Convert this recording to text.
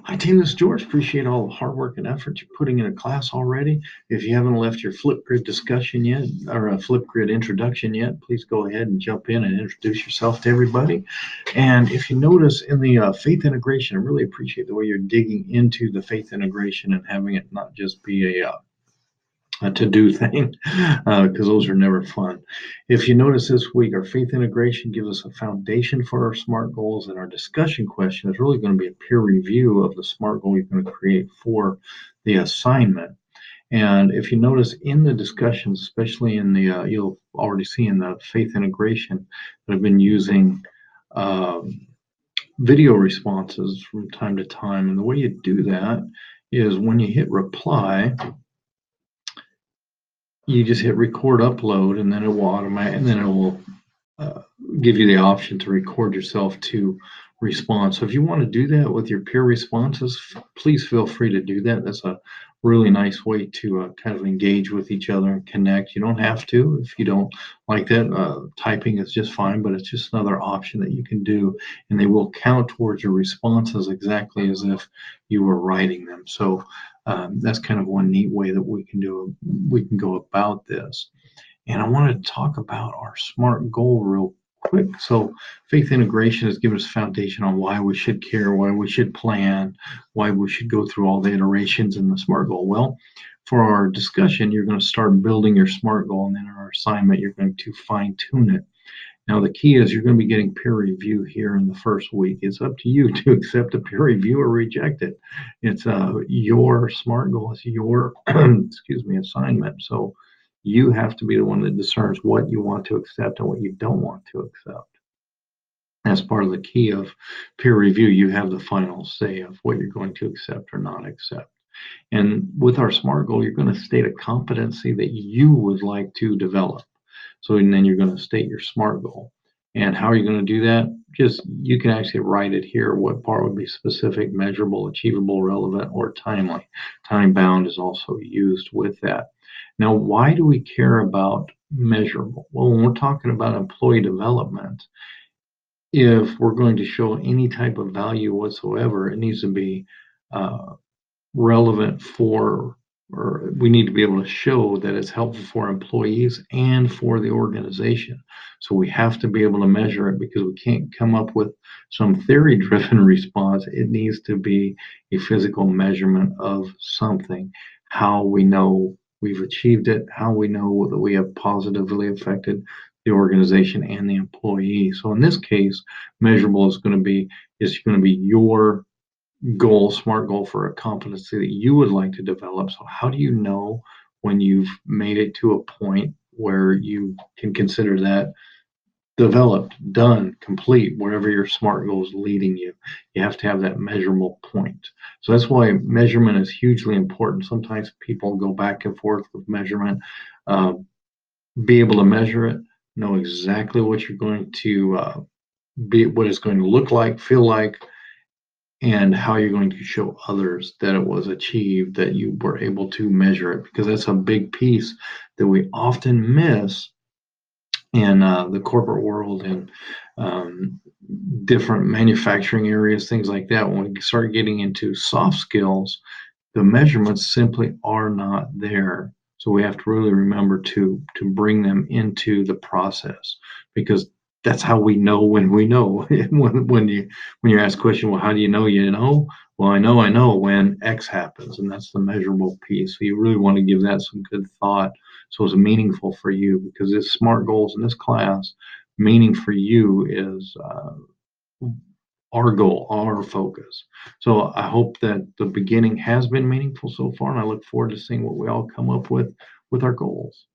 Hi, team. This is George. Appreciate all the hard work and effort you're putting into class already. If you haven't left your Flipgrid discussion yet, or a Flipgrid introduction yet, please go ahead and jump in and introduce yourself to everybody. And if you notice in the faith integration, I really appreciate the way you're digging into the faith integration and having it not just be a to-do thing, because those are never fun. If you notice this week, our faith integration gives us a foundation for our SMART goals, and our discussion question is really going to be a peer review of the SMART goal you're going to create for the assignment. And if you notice in the discussions, especially in the, you'll already see in the faith integration that I've been using video responses from time to time. And the way you do that is when you hit reply, you just hit record upload, and then it will give you the option to record yourself to respond. So if you want to do that with your peer responses, please feel free to do that. That's a really nice way to kind of engage with each other and connect. You don't have to if you don't like that. Typing is just fine, but it's just another option that you can do, and they will count towards your responses exactly as if you were writing them. So that's kind of one neat way that we can go about this. And I want to talk about our SMART goal real quick. So faith integration has given us a foundation on why we should care, why we should plan, why we should go through all the iterations in the SMART goal. Well, for our discussion, you're going to start building your SMART goal, and then in our assignment, you're going to fine tune it. Now, the key is you're going to be getting peer review here in the first week. It's up to you to accept a peer review or reject it. It's your SMART goal. It's your, assignment. So you have to be the one that discerns what you want to accept and what you don't want to accept. As part of the key of peer review, you have the final say of what you're going to accept or not accept. And with our SMART goal, you're going to state a competency that you would like to develop. So, and then you're going to state your SMART goal. And how are you going to do that? Just, you can actually write it here. What part would be specific, measurable, achievable, relevant, or timely? Time bound is also used with that. Now, why do we care about measurable? Well, when we're talking about employee development, if we're going to show any type of value whatsoever, it needs to be relevant for, or we need to be able to show that it's helpful for employees and for the organization. So we have to be able to measure it, because we can't come up with some theory-driven response. It needs to be a physical measurement of something, how we know we've achieved it, how we know that we have positively affected the organization and the employee. So in this case, measurable is going to be your goal, SMART goal for a competency that you would like to develop. So how do you know when you've made it to a point where you can consider that developed, done, complete, wherever your SMART goal is leading you? You have to have that measurable point. So that's why measurement is hugely important. Sometimes people go back and forth with measurement. Be able to measure it, know exactly what you're going to what it's going to look like, feel like, and how you're going to show others that it was achieved, that you were able to measure it, because that's a big piece that we often miss in the corporate world and different manufacturing areas, things like that. When we start getting into soft skills, the measurements simply are not there. So we have to really remember to bring them into the process, because that's how we know when we know. when you ask a question, well, how do you know you know? Well, I know when X happens, and that's the measurable piece. So you really want to give that some good thought, so it's meaningful for you, because this SMART goals in this class, meaning for you is our goal, our focus. So I hope that the beginning has been meaningful so far, and I look forward to seeing what we all come up with our goals.